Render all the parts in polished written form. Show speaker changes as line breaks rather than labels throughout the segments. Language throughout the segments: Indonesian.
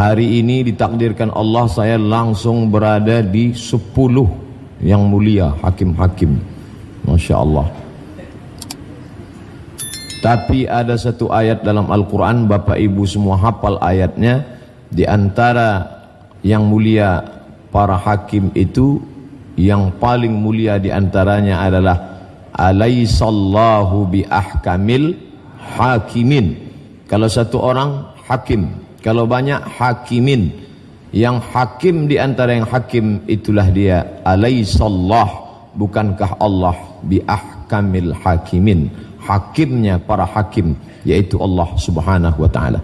Hari ini ditakdirkan Allah saya langsung berada di 10 yang mulia hakim-hakim. Masya Allah. Tapi ada satu ayat dalam Al-Quran, Bapak Ibu semua hafal ayatnya. Di antara yang mulia para hakim itu, yang paling mulia di antaranya adalah alaisallahu bi ahkamil hakimin. Kalau satu orang hakim, kalau banyak hakimin, yang hakim di antara yang hakim itulah dia alaisallah, bukankah Allah bi ahkamil hakimin, hakimnya para hakim, yaitu Allah subhanahu wa ta'ala.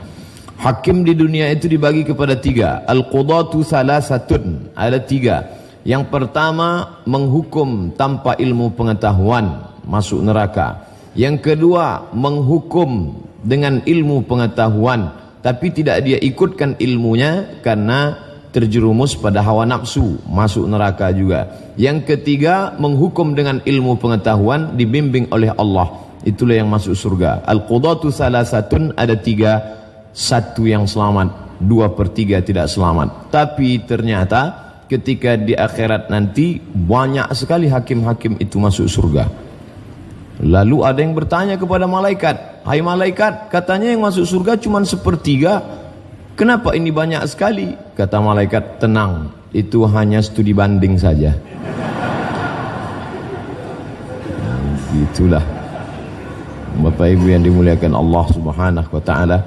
Hakim di dunia itu dibagi kepada 3. Al-qudatu salasatun, ada 3. Yang pertama, menghukum tanpa ilmu pengetahuan, masuk neraka. Yang kedua, menghukum dengan ilmu pengetahuan, tapi tidak dia ikutkan ilmunya karena terjerumus pada hawa nafsu, masuk neraka juga. Yang ketiga, menghukum dengan ilmu pengetahuan, dibimbing oleh Allah, itulah yang masuk surga. Al-qudatu salasatun, ada 3. 1 yang selamat, 2/3 tidak selamat. Tapi ternyata ketika di akhirat nanti banyak sekali hakim-hakim itu masuk surga. Lalu ada yang bertanya kepada malaikat, hai malaikat, katanya yang masuk surga cuma 1/3, kenapa ini banyak sekali? Kata malaikat, tenang, itu hanya studi banding saja. Itulah Bapak Ibu yang dimuliakan Allah subhanahu wa ta'ala.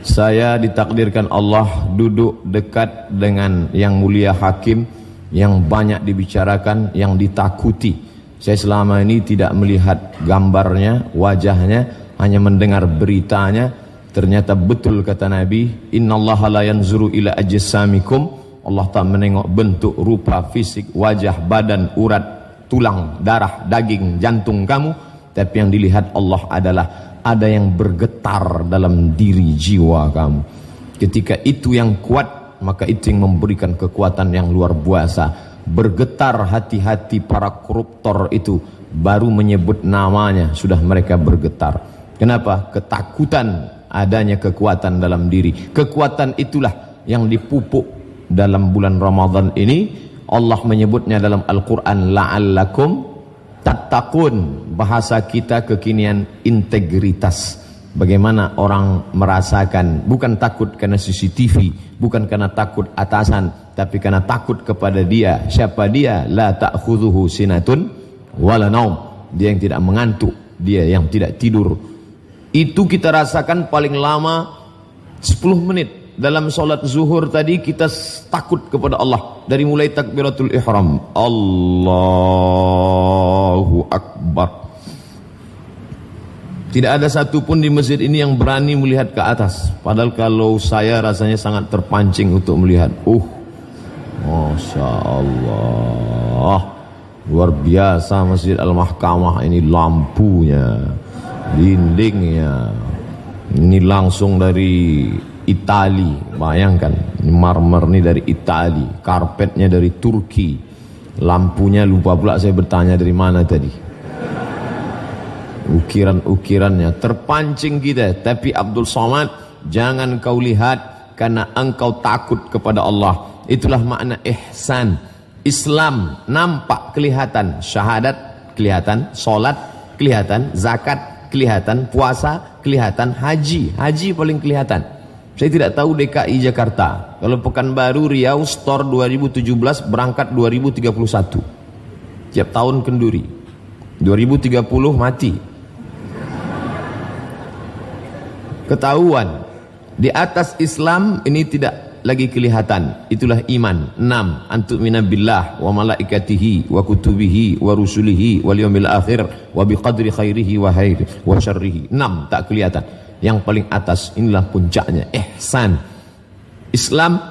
Saya ditakdirkan Allah duduk dekat dengan yang mulia hakim, yang banyak dibicarakan, yang ditakuti. Saya selama ini tidak melihat gambarnya, wajahnya, hanya mendengar beritanya. Ternyata betul kata Nabi, innallaha la yanzuru ila ajsamikum, Allah tak menengok bentuk, rupa, fisik, wajah, badan, urat, tulang, darah, daging, jantung kamu, tapi yang dilihat Allah adalah ada yang bergetar dalam diri jiwa kamu. Ketika itu yang kuat, maka itu yang memberikan kekuatan yang luar biasa. Bergetar hati-hati para koruptor itu, baru menyebut namanya sudah mereka bergetar. Kenapa? Ketakutan adanya kekuatan dalam diri. Kekuatan itulah yang dipupuk dalam bulan Ramadan ini. Allah menyebutnya dalam Al-Quran, la'allakum tattaqun. Bahasa kita kekinian integritas. Bagaimana orang merasakan, bukan takut karena CCTV, bukan karena takut atasan, tapi karena takut kepada dia. Siapa dia? La ta'khudhuhu sinatun wala naum. Dia yang tidak mengantuk, dia yang tidak tidur. Itu kita rasakan paling lama 10 menit. Dalam solat zuhur tadi kita takut kepada Allah. Dari mulai takbiratul ihram, Allahu Akbar. Tidak ada satupun di masjid ini yang berani melihat ke atas. Padahal kalau saya rasanya sangat terpancing untuk melihat. Masya Allah, luar biasa Masjid Al-Mahkamah ini, lampunya, dindingnya, ini langsung dari Itali. Bayangkan, marmer ini dari Itali, karpetnya dari Turki, lampunya lupa pula saya bertanya dari mana tadi, ukiran-ukirannya, terpancing kita. Tapi Abdul Somad, jangan kau lihat karena engkau takut kepada Allah. Itulah makna ihsan. Islam nampak, kelihatan, syahadat kelihatan, solat kelihatan, zakat kelihatan, puasa kelihatan, haji paling kelihatan. Saya tidak tahu DKI Jakarta. Kalau Pekanbaru, Riau, Store 2017 berangkat 2031. Tiap tahun kenduri. 2030 mati. Ketahuan. Di atas Islam ini tidak lagi kelihatan. Itulah iman. 6. Antu'mina billah wa malaikatihi wa kutubihi wa rusulihi wal yawmil akhir wa biqadri khairihi wa syarrihi. 6. Tak kelihatan. Yang paling atas, inilah puncaknya, ihsan. Islam,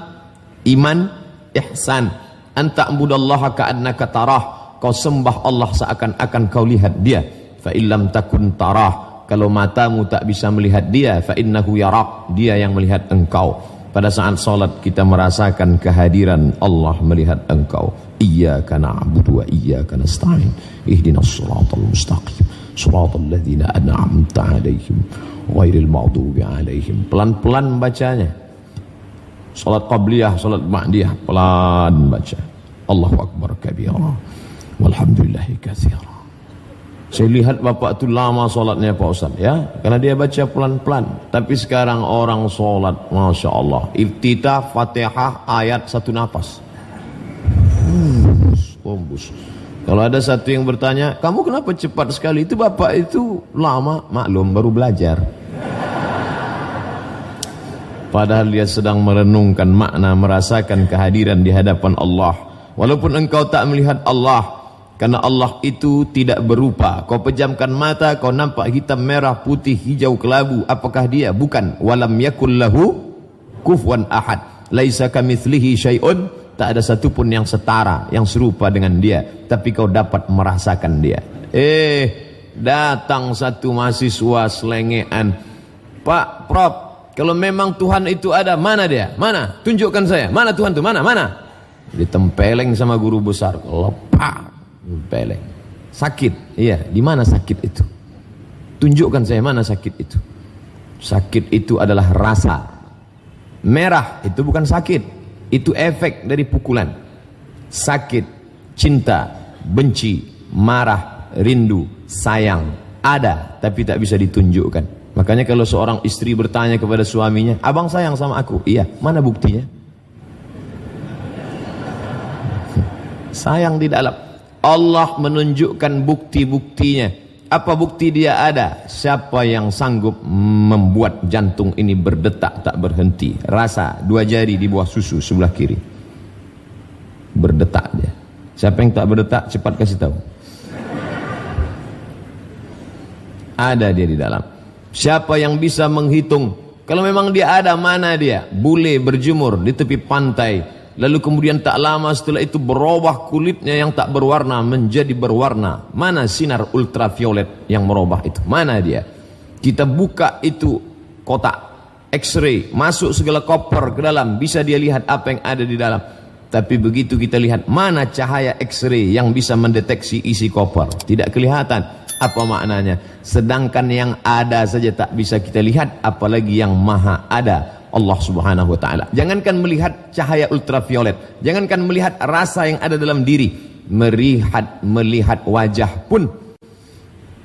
iman, ihsan. Anta'budallaha ka'annaka tarah. Kau sembah Allah seakan-akan kau lihat dia. Fa illam takun tarah. Kalau matamu tak bisa melihat dia, fa innahu yarak. Dia yang melihat engkau. Pada saat salat kita merasakan kehadiran Allah melihat engkau. Iyyaka na'budu wa iyyaka nasta'in. Ihdinas siratal mustaqim. Siratal ladzina an'amta 'alaihim ghairil maghdubi 'alaihim. Pelan-pelan bacanya. Salat qabliyah, salat ba'diyah, pelan baca. Allahu akbar kabira. Walhamdulillahi katsira. Saya lihat bapak itu lama sholatnya Pak Ustaz ya, karena dia baca pelan-pelan. Tapi sekarang orang sholat, Masya Allah, iftitah, fatihah, ayat satu nafas. Bus. Kalau ada satu yang bertanya, kamu kenapa cepat sekali? Itu bapak itu lama, maklum baru belajar. Padahal dia sedang merenungkan makna, merasakan kehadiran di hadapan Allah. Walaupun engkau tak melihat Allah, karena Allah itu tidak berupa. Kau pejamkan mata, kau nampak hitam, merah, putih, hijau, kelabu. Apakah dia? Bukan. Walam yakul lahu kufuwan ahad. Laisa kamitslihi syai'un. Tak ada satupun yang setara, yang serupa dengan dia. Tapi kau dapat merasakan dia. Datang satu mahasiswa selengean. Pak, Prof, kalau memang Tuhan itu ada, mana dia? Mana? Tunjukkan saya. Mana Tuhan itu? Mana? Mana? Ditempeleng sama guru besar. Lepak. Peleng. Sakit. Iya, di mana sakit itu? Tunjukkan saya mana sakit itu. Sakit itu adalah rasa. Merah itu bukan sakit, itu efek dari pukulan. Sakit, cinta, benci, marah, rindu, sayang ada tapi tak bisa ditunjukkan. Makanya kalau seorang istri bertanya kepada suaminya, abang sayang sama aku? Iya. Mana buktinya? Sayang di dalam. Allah menunjukkan bukti-buktinya. Apa bukti dia ada? Siapa yang sanggup membuat jantung ini berdetak tak berhenti? Rasa 2 jari di bawah susu sebelah kiri. Berdetak dia. Siapa yang tak berdetak cepat kasih tahu. Ada dia di dalam. Siapa yang bisa menghitung? Kalau memang dia ada, mana dia? Bule berjemur di tepi pantai. Lalu kemudian tak lama setelah itu berubah kulitnya yang tak berwarna menjadi berwarna. Mana sinar ultraviolet yang merubah itu? Mana dia? Kita buka itu kotak X-ray, masuk segala koper ke dalam, bisa dia lihat apa yang ada di dalam. Tapi begitu kita lihat, mana cahaya X-ray yang bisa mendeteksi isi koper? Tidak kelihatan. Apa maknanya? Sedangkan yang ada saja tak bisa kita lihat, apalagi yang maha ada, Allah subhanahu wa ta'ala. Jangankan melihat cahaya ultraviolet, jangankan melihat rasa yang ada dalam diri, melihat wajah pun.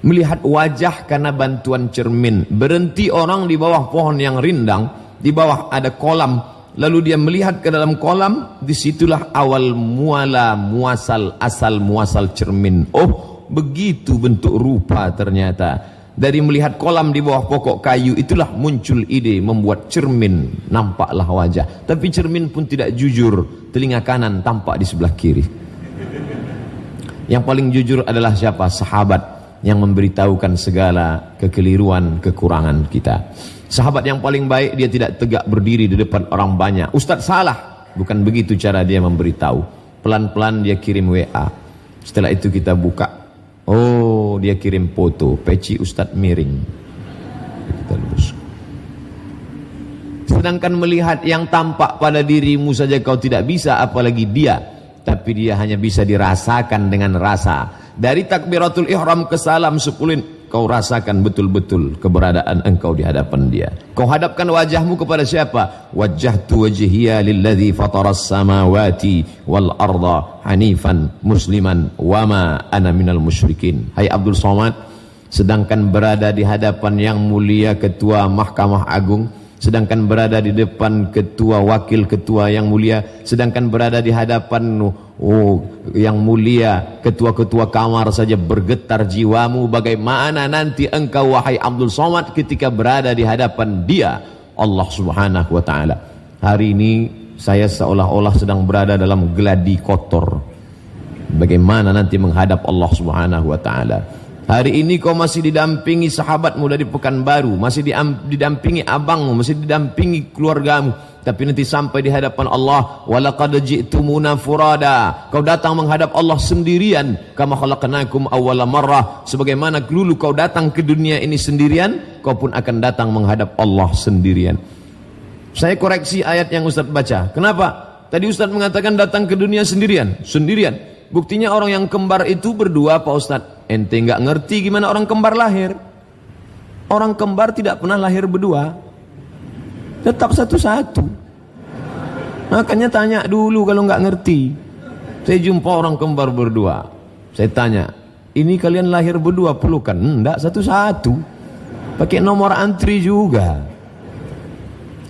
Melihat wajah karena bantuan cermin. Berhenti orang di bawah pohon yang rindang, di bawah ada kolam, lalu dia melihat ke dalam kolam, disitulah awal muala muasal, asal muasal cermin. Oh, begitu bentuk rupa ternyata. Dari melihat kolam di bawah pokok kayu, itulah muncul ide membuat cermin, nampaklah wajah. Tapi cermin pun tidak jujur, telinga kanan tampak di sebelah kiri. Yang paling jujur adalah siapa? Sahabat yang memberitahukan segala kekeliruan, kekurangan kita. Sahabat yang paling baik, dia tidak tegak berdiri di depan orang banyak. Ustadz salah, bukan begitu cara dia memberitahu. Pelan-pelan dia kirim WA. Setelah itu kita buka. Oh, dia kirim foto, peci Ustadz miring. Kita lurus. Sedangkan melihat yang tampak pada dirimu saja kau tidak bisa, apalagi dia. Tapi dia hanya bisa dirasakan dengan rasa. Dari takbiratul ihram ke salam 10, kau rasakan betul-betul keberadaan engkau di hadapan dia. Kau hadapkan wajahmu kepada siapa? Wajjahtu wajhiya lilladzi fataras samawati wal arda hanifan musliman wama ana minal musyrikin. Hai Abdul Somad, sedangkan berada di hadapan yang mulia Ketua Mahkamah Agung, sedangkan berada di depan ketua wakil ketua yang mulia, sedangkan berada di hadapan yang mulia ketua-ketua kamar saja bergetar jiwamu, bagaimana nanti engkau wahai Abdul Somad ketika berada di hadapan dia, Allah subhanahu wa ta'ala. Hari ini saya seolah-olah sedang berada dalam geladi kotor. Bagaimana nanti menghadap Allah subhanahu wa ta'ala. Hari ini kau masih didampingi sahabatmu dari Pekanbaru, masih didampingi abangmu, masih didampingi keluargamu. Tapi nanti sampai di hadapan Allah, walaqad ji'tumuna furada. Kau datang menghadap Allah sendirian, kama khalaqnakum awwala marrah. Sebagaimana dulu kau datang ke dunia ini sendirian, kau pun akan datang menghadap Allah sendirian. Saya koreksi ayat yang Ustaz baca. Kenapa? Tadi Ustaz mengatakan datang ke dunia sendirian. Sendirian. Buktinya orang yang kembar itu berdua, Pak Ustaz. Ente nggak ngerti gimana orang kembar lahir. Orang kembar tidak pernah lahir berdua, tetap satu-satu. Makanya tanya dulu kalau nggak ngerti. Saya jumpa orang kembar berdua. Saya tanya, ini kalian lahir berdua pelukan? Enggak, satu-satu. Pakai nomor antri juga.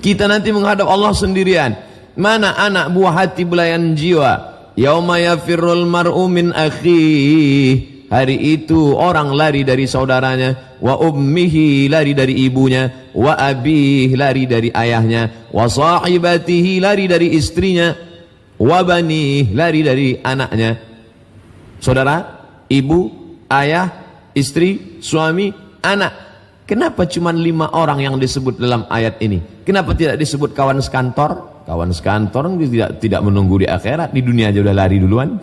Kita nanti menghadap Allah sendirian. Mana anak buah hati belayan jiwa? Yauma yafirrul mar'u min akhihi. Hari itu orang lari dari saudaranya, wa ummihi lari dari ibunya, wa abihi lari dari ayahnya, wa sahibatihi lari dari istrinya, wa banihi lari dari anaknya. Saudara, ibu, ayah, istri, suami, anak. Kenapa cuma 5 orang yang disebut dalam ayat ini? Kenapa tidak disebut kawan sekantor? Kawan sekantor tidak menunggu di akhirat, di dunia aja udah lari duluan.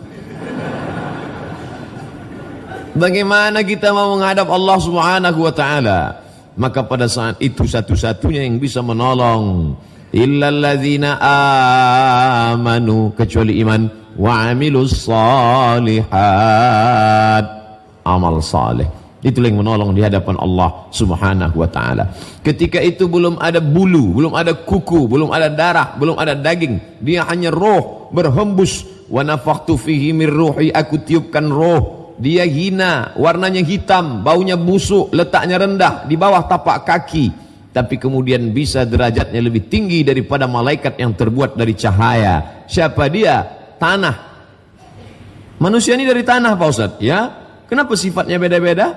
Bagaimana kita mau menghadap Allah Subhanahu wa taala? Maka pada saat itu satu-satunya yang bisa menolong illalladzina amanu, kecuali iman, wa amilus salihat, amal saleh. Itulah yang menolong di hadapan Allah Subhanahu wa taala. Ketika itu belum ada bulu, belum ada kuku, belum ada darah, belum ada daging. Dia hanya roh berhembus. Wa nafakhtu fihi mir ruhi, aku tiupkan roh. Dia hina, warnanya hitam, baunya busuk, letaknya rendah di bawah tapak kaki. Tapi kemudian bisa derajatnya lebih tinggi daripada malaikat yang terbuat dari cahaya. Siapa dia? Tanah. Manusia ini dari tanah, Pak Ustaz. Ya, kenapa sifatnya beda-beda?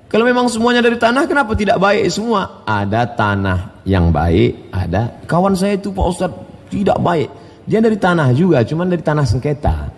Kalau memang semuanya dari tanah, kenapa tidak baik semua? Ada tanah yang baik, ada. Kawan saya itu Pak Ustaz tidak baik. Dia dari tanah juga, cuman dari tanah sengketa.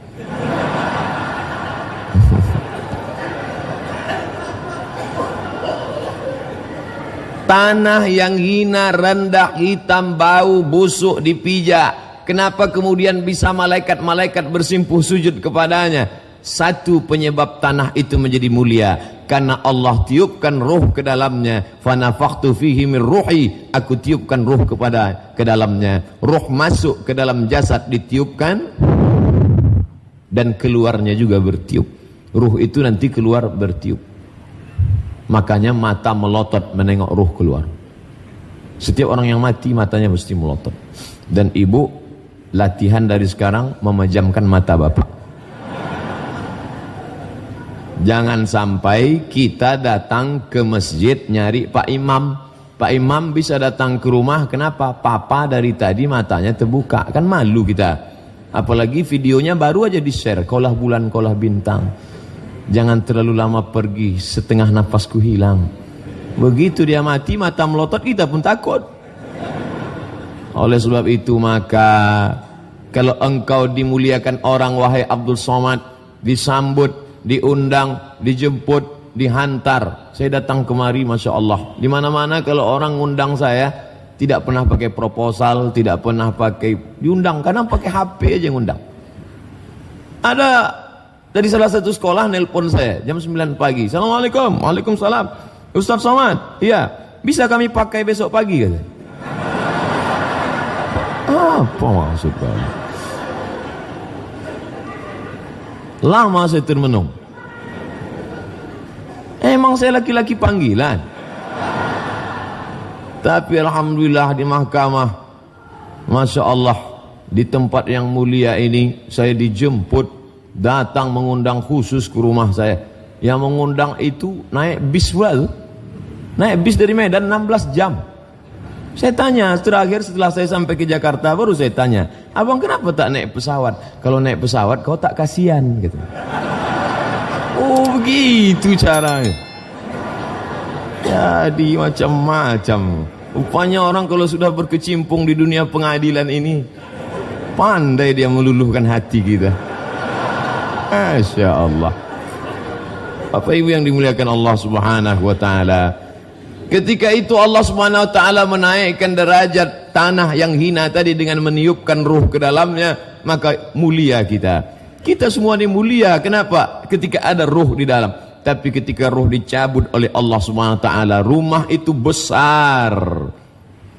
Tanah yang hina, rendah, hitam, bau, busuk, dipijak. Kenapa kemudian bisa malaikat-malaikat bersimpuh sujud kepadanya? Satu penyebab tanah itu menjadi mulia, karena Allah tiupkan ruh ke dalamnya. Fanafakhtu fihi min ruhi, aku tiupkan ruh ke dalamnya. Ruh masuk ke dalam jasad, ditiupkan, dan keluarnya juga bertiup. Ruh itu nanti keluar bertiup. Makanya mata melotot menengok ruh keluar. Setiap orang yang mati matanya mesti melotot. Dan ibu latihan dari sekarang memejamkan mata bapak. Jangan sampai kita datang ke masjid nyari Pak Imam. Pak Imam bisa datang ke rumah, kenapa? Papa dari tadi matanya terbuka. Kan malu kita. Apalagi videonya baru aja di-share. Kaulah bulan, kaulah bintang. Jangan terlalu lama pergi, setengah nafasku hilang. Begitu dia mati, mata melotot, kita pun takut. Oleh sebab itu maka, kalau engkau dimuliakan orang, wahai Abdul Somad, disambut, diundang, dijemput, dihantar. Saya datang kemari, Masya Allah. Di mana-mana kalau orang ngundang saya, tidak pernah pakai proposal, tidak pernah pakai diundang, kadang pakai HP aja ngundang. Ada dari salah satu sekolah nelpon saya jam 9 pagi. Assalamualaikum. Waalaikumsalam. Ustaz Somad, iya, bisa kami pakai besok pagi, kata. Apa maksudnya? Lama saya termenung. Emang saya laki-laki panggilan. Tapi alhamdulillah di mahkamah, Masya Allah, di tempat yang mulia ini saya dijemput, datang mengundang khusus ke rumah saya. Yang mengundang itu naik bis pula, naik bis dari Medan 16 jam. Saya tanya terakhir setelah saya sampai ke Jakarta, baru saya tanya, abang kenapa tak naik pesawat? Kalau naik pesawat kau tak kasihan, gitu. Oh begitu caranya. Jadi macam-macam. Rupanya orang kalau sudah berkecimpung di dunia pengadilan ini, pandai dia meluluhkan hati kita. Masya Allah. Bapak Ibu yang dimuliakan Allah Subhanahu wa taala, ketika itu Allah Subhanahu wa taala menaikkan derajat tanah yang hina tadi dengan meniupkan ruh ke dalamnya, maka mulia kita. Kita semua ini mulia. Kenapa? Ketika ada ruh di dalam. Tapi ketika ruh dicabut oleh Allah Subhanahu wa taala, rumah itu besar,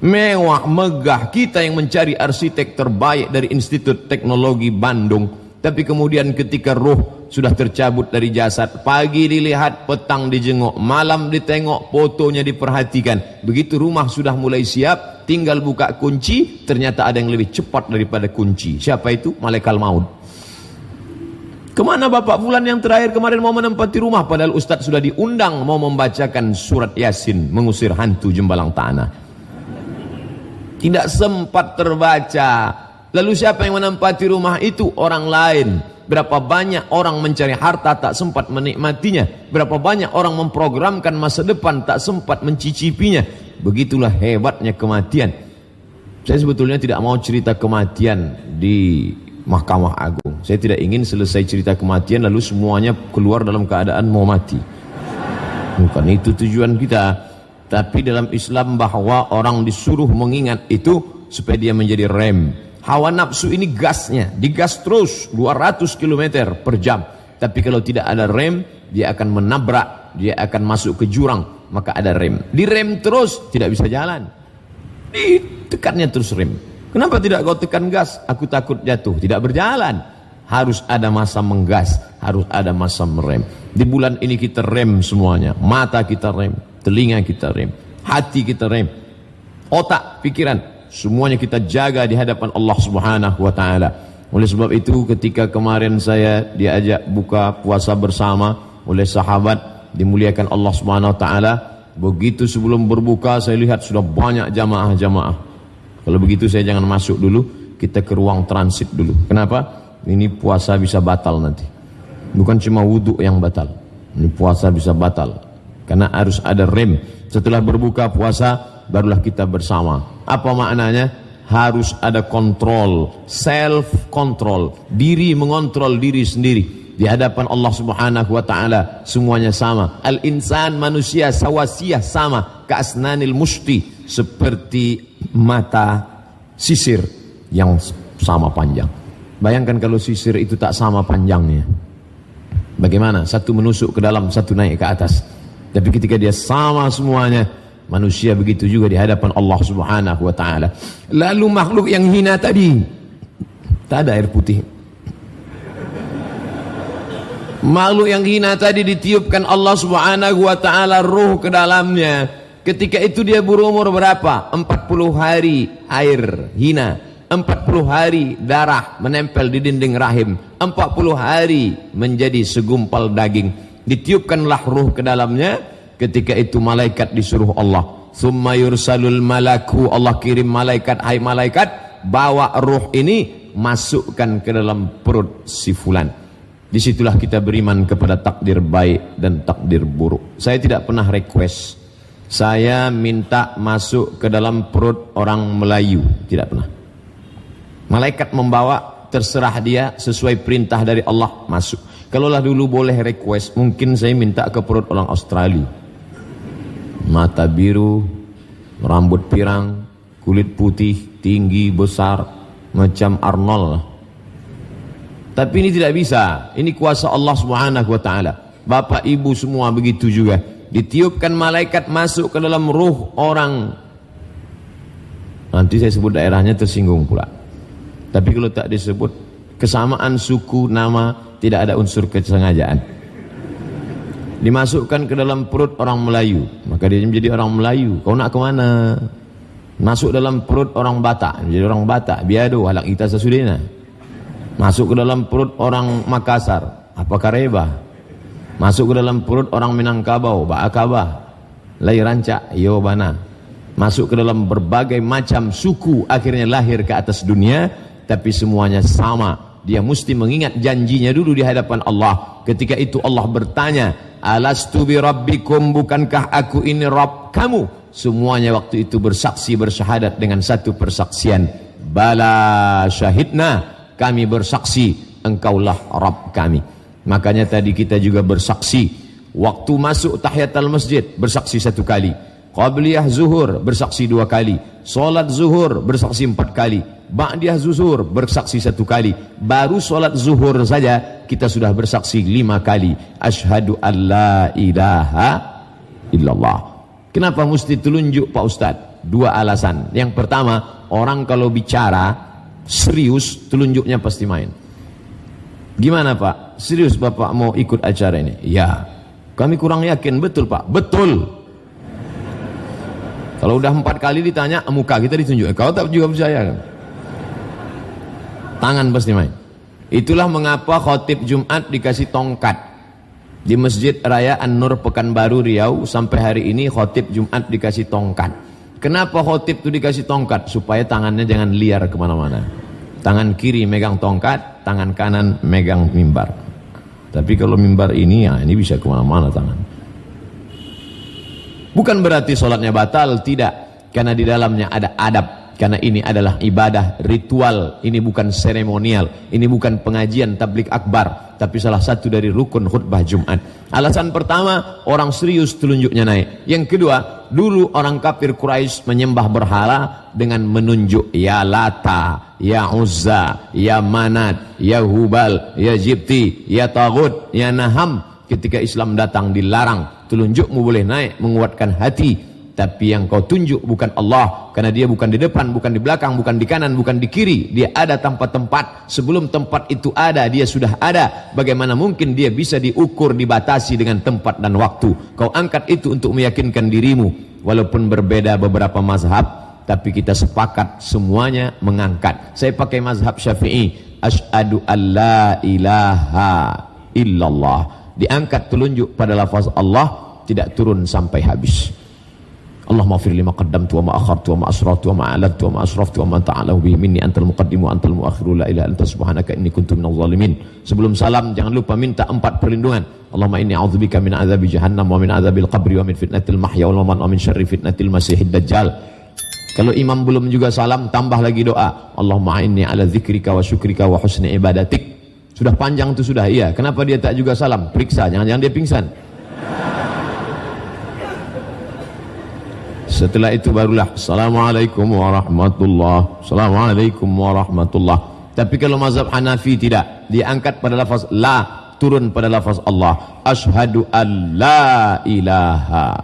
mewah, megah. Kita yang mencari arsitek terbaik dari Institut Teknologi Bandung, Tapi kemudian ketika ruh sudah tercabut dari jasad, pagi dilihat, petang dijenguk, malam ditengok, fotonya diperhatikan. Begitu rumah sudah mulai siap, tinggal buka kunci, ternyata ada yang lebih cepat daripada kunci. Siapa itu? Malaikat maut. Kemana Bapak Fulan yang terakhir kemarin mau menempati rumah? Padahal Ustadz sudah diundang mau membacakan surat Yasin, mengusir hantu jembalang tanah. Tidak sempat terbaca. Lalu siapa yang menempati rumah itu? Orang lain. Berapa banyak orang mencari harta tak sempat menikmatinya. Berapa banyak orang memprogramkan masa depan tak sempat mencicipinya. Begitulah hebatnya kematian. Saya sebetulnya tidak mau cerita kematian di Mahkamah Agung. Saya tidak ingin selesai cerita kematian lalu semuanya keluar dalam keadaan mau mati. Bukan itu tujuan kita. Tapi dalam Islam bahwa orang disuruh mengingat itu supaya dia menjadi rem. Hawa nafsu ini gasnya, digas terus 200 km per jam. Tapi kalau tidak ada rem, dia akan menabrak, dia akan masuk ke jurang, maka ada rem. Direm terus, tidak bisa jalan. Ditekannya terus rem. Kenapa tidak kau tekan gas? Aku takut jatuh, tidak berjalan. Harus ada masa menggas, harus ada masa merem. Di bulan ini kita rem semuanya. Mata kita rem, telinga kita rem, hati kita rem, otak, pikiran, semuanya kita jaga di hadapan Allah Subhanahu wa taala. Oleh sebab itu ketika kemarin saya diajak buka puasa bersama oleh sahabat dimuliakan Allah Subhanahu wa taala, begitu sebelum berbuka saya lihat sudah banyak jamaah-jamaah. Kalau begitu saya jangan masuk dulu, kita ke ruang transit dulu. Kenapa? Ini puasa bisa batal nanti. Bukan cuma wudhu yang batal, ini puasa bisa batal. Karena harus ada rem. Setelah berbuka puasa barulah kita bersama. Apa maknanya? Harus ada kontrol, self control, diri mengontrol diri sendiri di hadapan Allah Subhanahu wa taala. Semuanya sama. Al insan, manusia sawasiyah, sama kaasnanil musti, seperti mata sisir yang sama panjang. Bayangkan kalau sisir itu tak sama panjangnya, bagaimana? Satu menusuk ke dalam, satu naik ke atas. Tapi ketika dia sama semuanya, manusia begitu juga di hadapan Allah Subhanahu wa taala. Lalu makhluk yang hina tadi, tak ada air putih. Makhluk yang hina tadi ditiupkan Allah Subhanahu wa taala ruh ke dalamnya. Ketika itu dia berumur berapa? 40 hari air hina, 40 hari darah menempel di dinding rahim, 40 hari menjadi segumpal daging. Ditiupkanlah ruh ke dalamnya. Ketika itu malaikat disuruh Allah, summa yursalul malaku, Allah kirim malaikat, hai malaikat, bawa ruh ini masukkan ke dalam perut si fulan. Disitulah kita beriman kepada takdir baik dan takdir buruk. Saya tidak pernah request, saya minta masuk ke dalam perut orang Melayu, tidak pernah. Malaikat membawa, terserah dia sesuai perintah dari Allah masuk. Kalaulah dulu boleh request, mungkin saya minta ke perut orang Australia. Mata biru, rambut pirang, kulit putih, tinggi, besar, macam Arnold. Tapi ini tidak bisa. Ini kuasa Allah Subhanahu wa taala. Bapak ibu semua begitu juga. Ditiupkan malaikat masuk ke dalam ruh orang. Nanti saya sebut daerahnya tersinggung pula. Tapi kalau tak disebut, kesamaan suku, nama, tidak ada unsur kesengajaan. Dimasukkan ke dalam perut orang Melayu, maka dia menjadi orang Melayu. Kau nak ke mana? Masuk dalam perut orang Batak, menjadi orang Batak. Biado halak kita sesudahnya. Masuk ke dalam perut orang Makassar, apa kareba? Masuk ke dalam perut orang Minangkabau, Baakabah, Lai Rancak, Yobana. Masuk ke dalam berbagai macam suku, akhirnya lahir ke atas dunia, tapi semuanya sama. Dia mesti mengingat janjinya dulu di hadapan Allah. Ketika itu Allah bertanya, alastu bi rabbikum, bukankah aku ini Rabb kamu? Semuanya waktu itu bersaksi, bersyahadat dengan satu persaksian, bala syahidna, kami bersaksi engkaulah Rabb kami. Makanya tadi kita juga bersaksi waktu masuk tahiyatul masjid, bersaksi 1 kali. Qabliyah zuhur bersaksi 2 kali. Solat zuhur bersaksi 4 kali. Ba'diyah zuhur bersaksi 1 kali. Baru solat zuhur saja kita sudah bersaksi 5 kali. Asyhadu an la ilaha illallah. Kenapa mesti telunjuk Pak Ustadz? 2 alasan. Yang pertama, orang kalau bicara serius telunjuknya pasti main. Gimana Pak? Serius Bapak mau ikut acara ini? Ya. Kami kurang yakin. Betul Pak? Betul. Kalau udah 4 kali ditanya, muka kita ditunjuk. Kau tak juga percaya kan? Tangan pasti main. Itulah mengapa khotib Jumat dikasih tongkat. Di Masjid Raya An-Nur Pekanbaru Riau sampai hari ini khotib Jumat dikasih tongkat. Kenapa khotib itu dikasih tongkat? Supaya tangannya jangan liar kemana-mana. Tangan kiri megang tongkat, tangan kanan megang mimbar. Tapi kalau mimbar ini, ya ini bisa kemana-mana tangan. Bukan berarti sholatnya batal, tidak. Karena di dalamnya ada adab. Karena ini adalah ibadah ritual, ini bukan seremonial, ini bukan pengajian tablik akbar, tapi salah satu dari rukun khutbah Jumat. Alasan pertama, orang serius telunjuknya naik. Yang kedua, dulu orang kafir Quraisy menyembah berhala dengan menunjuk ya Lata, ya Uzza, ya Manat, ya Hubal, ya Jibti, ya Taghut, ya Naham. Ketika Islam datang dilarang, telunjukmu boleh naik menguatkan hati. Tapi yang kau tunjuk bukan Allah, karena dia bukan di depan, bukan di belakang, bukan di kanan, bukan di kiri. Dia ada tanpa tempat. Sebelum tempat itu ada, dia sudah ada. Bagaimana mungkin dia bisa diukur, dibatasi dengan tempat dan waktu? Kau angkat itu untuk meyakinkan dirimu. Walaupun berbeda beberapa mazhab, tapi kita sepakat semuanya mengangkat. Saya pakai mazhab Syafi'i. Asyhadu an la ilaha illallah. Diangkat telunjuk pada lafaz Allah, tidak turun sampai habis. Allahumma fir lima qaddamtu wa ma akhartu wa ma asrartu wa ma a'lantu wa ma asraftu wa ma ta'alahu bihi minni antal muqaddimu wa antal muakhiru la ilaha anta subhanaka inni kuntu minadh dhalimin. Sebelum salam jangan lupa minta 4 perlindungan. Allahumma inni a'udzubika min adzabi jahannam wa min adzabil qabri wa min fitnatil mahya wal mamat wa min syarri fitnatil masiihid dajjal. Kalau imam belum juga salam, tambah lagi doa. Allahumma inni ala dzikrika wa syukrika wa husni ibadatik. Sudah panjang itu sudah, iya. Kenapa dia tak juga salam? Periksa, jangan-jangan dia pingsan. Setelah itu barulah Assalamualaikum warahmatullah, Assalamualaikum warahmatullah. Tapi kalau mazhab Hanafi tidak, diangkat pada lafaz la, turun pada lafaz Allah. Asyhadu an la ilaha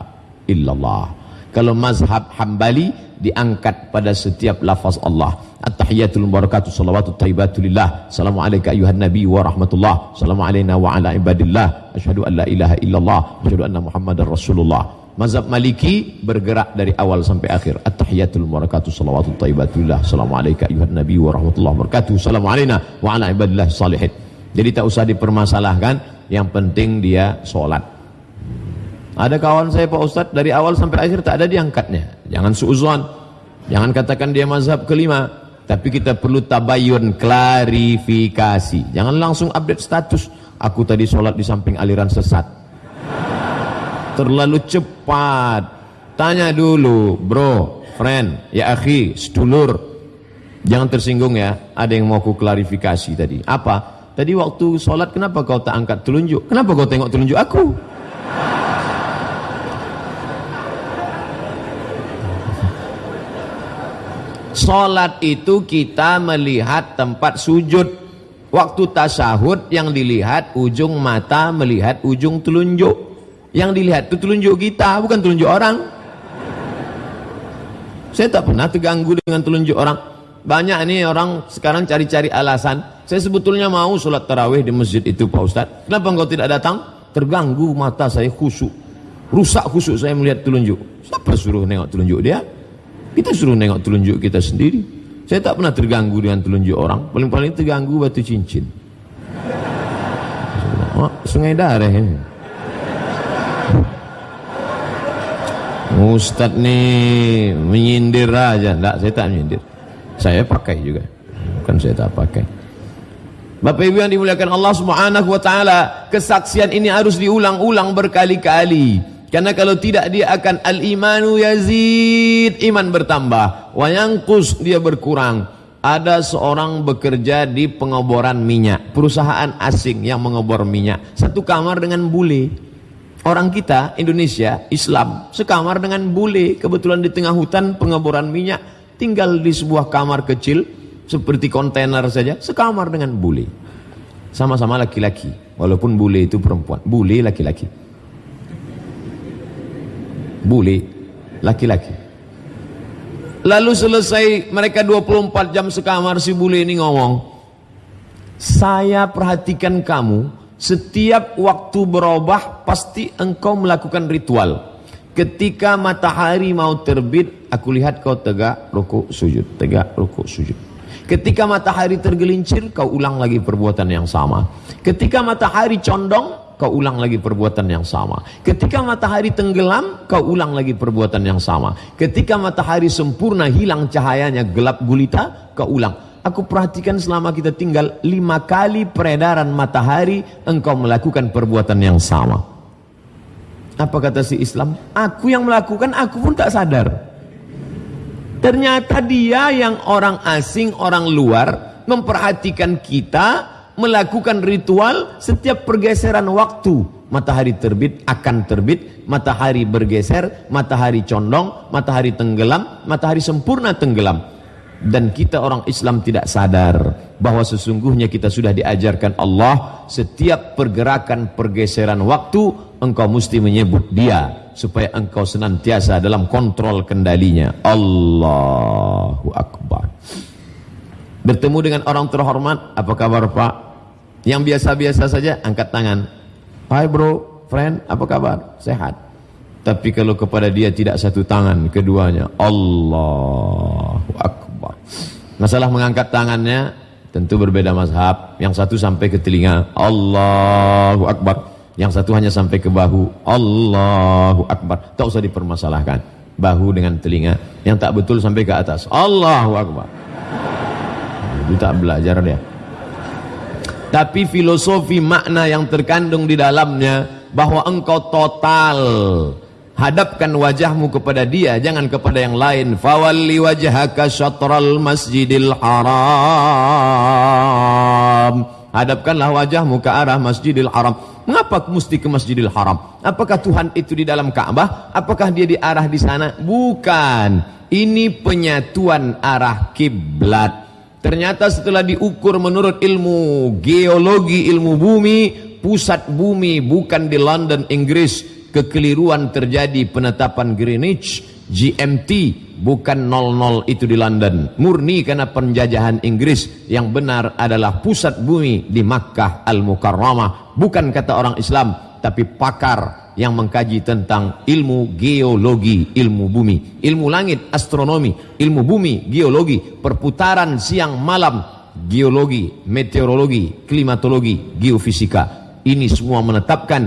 illallah. Kalau mazhab Hambali diangkat pada setiap lafaz Allah. At-tahiyatul mubarakatuh salawatut thayyibatu lillah. Assalamu alayka ayuhan nabi wa rahmatullah. Assalamu alayna wa ala ibadillah. Asyhadu an la ilaha illallah, asyhadu anna Muhammadar Rasulullah. Mazhab Maliki bergerak dari awal sampai akhir. At-tahiyatul mubarakatuh salawatut thayyibatullah. Assalamu alayka ayuhan nabi wa rahmatullahi wabarakatuh. Assalamu alayna wa ala ibadillah salihin. Jadi tak usah dipermasalahkan, yang penting dia sholat. Ada kawan saya Pak Ustadz dari awal sampai akhir tak ada diangkatnya. Jangan suuzon, jangan katakan dia mazhab kelima, tapi kita perlu tabayun, klarifikasi. Jangan langsung update status. Aku tadi sholat di samping aliran sesat. Terlalu cepat. Tanya dulu, bro, friend, ya akhi, sedulur. Jangan tersinggung ya. Ada yang mau aku klarifikasi tadi. Apa? Tadi waktu sholat kenapa kau tak angkat telunjuk? Kenapa kau tengok telunjuk aku? Sholat itu kita melihat tempat sujud. Waktu tasyahud yang dilihat ujung mata melihat ujung telunjuk. Yang dilihat itu telunjuk kita, bukan telunjuk orang. Saya tak pernah terganggu dengan telunjuk orang. Banyak nih orang sekarang cari-cari alasan. Saya sebetulnya mau sholat tarawih di masjid itu Pak Ustadz. Kenapa engkau tidak datang? Terganggu mata saya, khusyuk. Rusak khusyuk saya melihat telunjuk. Siapa suruh nengok telunjuk dia? Kita suruh nengok telunjuk kita sendiri. Saya tak pernah terganggu dengan telunjuk orang. Paling-paling terganggu batu cincin. Oh, sungai darah ini. Ustadz nih menyindir aja. Enggak, saya tak menyindir. Saya pakai juga. Bukan saya tak pakai. Bapak Ibu yang dimuliakan Allah Subhanahu wa taala, kesaksian ini harus diulang-ulang berkali-kali. Karena kalau tidak dia akan al-imanu yazid, iman bertambah, wa yanqus, dia berkurang. Ada seorang bekerja di pengoboran minyak, perusahaan asing yang mengobor minyak. Satu kamar dengan bule. Orang kita, Indonesia, Islam, sekamar dengan bule. Kebetulan di tengah hutan pengeboran minyak, tinggal di sebuah kamar kecil, seperti kontainer saja, sekamar dengan bule. Sama-sama laki-laki, walaupun bule itu perempuan. Bule laki-laki. Bule laki-laki. Lalu selesai mereka 24 jam sekamar, si bule ini ngomong, Saya perhatikan kamu, setiap waktu berubah pasti engkau melakukan ritual. Ketika matahari mau terbit, aku lihat kau tegak, rukuk, sujud, tegak, rukuk, sujud. Ketika matahari tergelincir, kau ulang lagi perbuatan yang sama. Ketika matahari condong, kau ulang lagi perbuatan yang sama. Ketika matahari tenggelam, kau ulang lagi perbuatan yang sama. Ketika matahari sempurna hilang cahayanya, gelap gulita, kau ulang. Aku perhatikan selama kita tinggal 5 kali peredaran matahari, engkau melakukan perbuatan yang sama. Apa kata si Islam? Aku yang melakukan, aku pun tak sadar. Ternyata dia yang orang asing, orang luar, memperhatikan kita, melakukan ritual setiap pergeseran waktu. Matahari terbit, akan terbit, matahari bergeser, matahari condong, matahari tenggelam, matahari sempurna tenggelam. Dan kita orang Islam tidak sadar bahwa sesungguhnya kita sudah diajarkan Allah, setiap pergerakan pergeseran waktu engkau mesti menyebut dia, supaya engkau senantiasa dalam kontrol kendalinya. Allahu Akbar. Bertemu dengan orang terhormat, apa kabar Pak? Yang biasa-biasa saja, angkat tangan. Hai bro, friend, apa kabar? Sehat. Tapi kalau kepada dia tidak satu tangan, keduanya, Allahu Akbar. Masalah mengangkat tangannya tentu berbeda mazhab. Yang satu sampai ke telinga, Allahu Akbar. Yang satu hanya sampai ke bahu, Allahu Akbar. Tak usah dipermasalahkan, bahu dengan telinga. Yang tak betul sampai ke atas, Allahu Akbar. Itu tak belajar dia. Tapi filosofi makna yang terkandung di dalamnya, bahwa engkau total hadapkan wajahmu kepada dia, jangan kepada yang lain. Fawalli wajhaka syatral masjidil haram. Hadapkanlah wajahmu ke arah Masjidil Haram. Mengapa mesti ke Masjidil Haram? Apakah Tuhan itu di dalam Ka'bah? Apakah dia di arah di sana? Bukan. Ini penyatuan arah kiblat. Ternyata setelah diukur menurut ilmu geologi, ilmu bumi, pusat bumi bukan di London, Inggris. Kekeliruan terjadi, penetapan Greenwich, GMT. Bukan 00 itu di London, murni karena penjajahan Inggris. Yang benar adalah pusat bumi di Makkah Al-Mukarramah. Bukan kata orang Islam, tapi pakar yang mengkaji tentang ilmu geologi, ilmu bumi, ilmu langit, astronomi, ilmu bumi, geologi, perputaran siang malam, geologi, meteorologi, klimatologi, geofisika. Ini semua menetapkan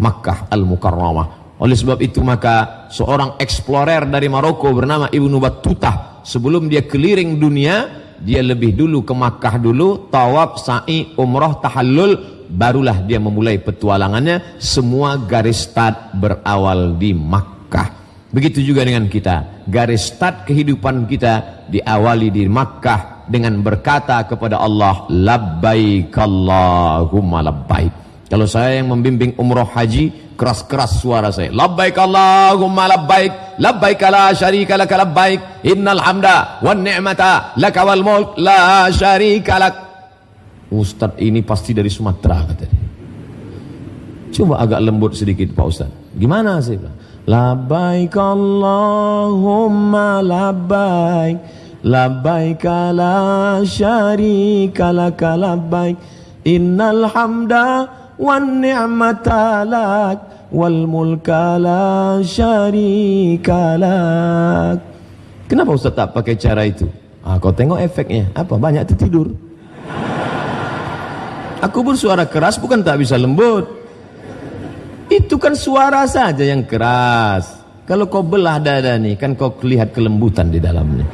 Makkah Al-Mukarramah. Oleh sebab itu maka seorang eksplorer dari Maroko bernama Ibnu Battutah, sebelum dia keliling dunia, dia lebih dulu ke Makkah dulu, tawaf, sa'i, umrah, tahallul, barulah dia memulai petualangannya. Semua garis start berawal di Makkah. Begitu juga dengan kita, garis start kehidupan kita diawali di Makkah dengan berkata kepada Allah, labbaik Allahumma labbaik. Kalau saya yang membimbing umroh haji, keras-keras suara saya, labbaik Allahumma labbaik, labbaik la syarika laka labbaik, innal hamda wan ni'mata laka wal mulk la syarika lak. Ustaz ini pasti dari Sumatera katanya. Coba agak lembut sedikit Pak Ustaz. Gimana sih? Labbaik Allahumma labbaik, labbaik la syarika laka labbaik, innal hamda wan ni'mata lak wal mulka la syarika lak. Kenapa Ustaz tak pakai cara itu? Kau tengok efeknya. Apa? Banyak tertidur. Aku bersuara keras bukan tak bisa lembut. Itu kan suara saja yang keras. Kalau kau belah dada nih, kan kau lihat kelembutan di dalamnya.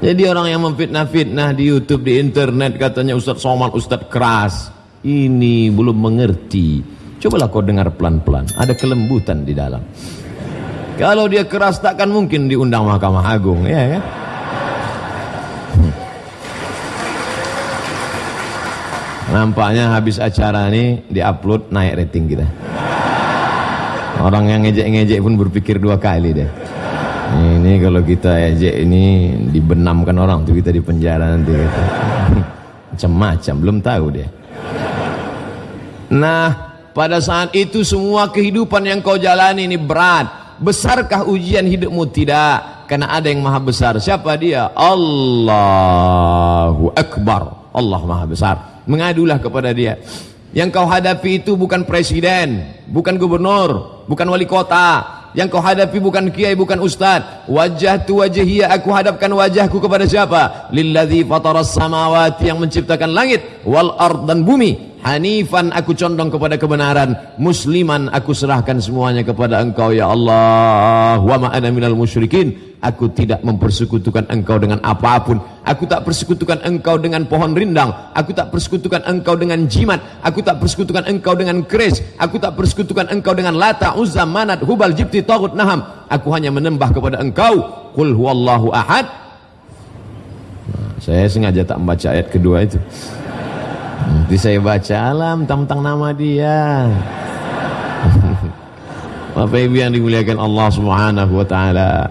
Jadi orang yang memfitnah-fitnah di YouTube, di internet, katanya Ustaz Somad, Ustaz keras. Ini belum mengerti. Cobalah kau dengar pelan-pelan, ada kelembutan di dalam. Kalau dia keras takkan mungkin diundang Mahkamah Agung, ya kan? Nampaknya habis acara ini diupload, naik rating kita. Orang yang ngejek-ngejek pun berpikir 2 kali deh. Ini kalau kita ejek ini dibenamkan orang tuh, kita di penjara nanti gitu. Macam-macam, belum tahu dia. Nah, pada saat itu semua kehidupan yang kau jalani ini berat. Besarkah ujian hidupmu? Tidak, karena ada yang maha besar. Siapa dia? Allahu Akbar. Allah Maha Besar. Mengadulah kepada Dia. Yang kau hadapi itu bukan presiden, bukan gubernur, bukan wali kota. Yang kau hadapi bukan kiai, bukan ustaz. Wajhatu wajhiya, aku hadapkan wajahku kepada siapa? Lilladzi fataras samawati, yang menciptakan langit, wal ard, dan bumi. Hanifan, aku condong kepada kebenaran. Musliman, aku serahkan semuanya kepada Engkau ya Allah. Wa ma ana minal musyrikin, aku tidak mempersekutukan Engkau dengan apapun. Aku tak persekutukan Engkau dengan pohon rindang. Aku tak persekutukan Engkau dengan jimat. Aku tak persekutukan Engkau dengan keris. Aku tak persekutukan Engkau dengan Lata, Uzza, Manat, Hubal, Jibti, Taghut, Naham. Aku hanya menembah kepada Engkau. Qul huwallahu ahad. Saya sengaja tak membaca ayat kedua itu. Nanti saya baca alam tentang nama Dia. Bapak Ibu yang dimuliakan Allah Subhanahu wa taala,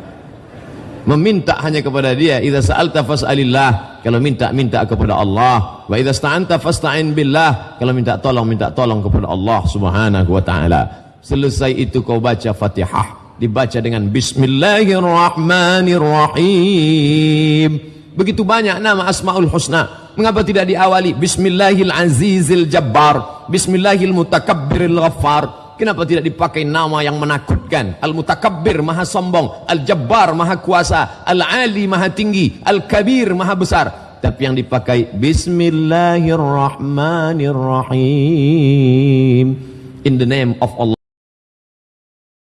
meminta hanya kepada Dia. Idza sa'alta fas'alillah, kalau minta kepada Allah. Wa idza sta'anta fasta'in billah, kalau minta tolong kepada Allah Subhanahu wa taala. Selesai itu kau baca Fatihah, dibaca dengan Bismillahirrahmanirrahim. Begitu banyak nama Asmaul Husna. Mengapa tidak diawali Bismillahil Azizil Jabbar, Bismillahil Mutakabbiril Ghaffar? Kenapa tidak dipakai nama yang menakutkan? Al-Mutakabbir, maha sombong. Al-Jabbar, maha kuasa. Al-Ali, maha tinggi. Al-Kabir, maha besar. Tapi yang dipakai Bismillahirrahmanirrahim. In the name of Allah.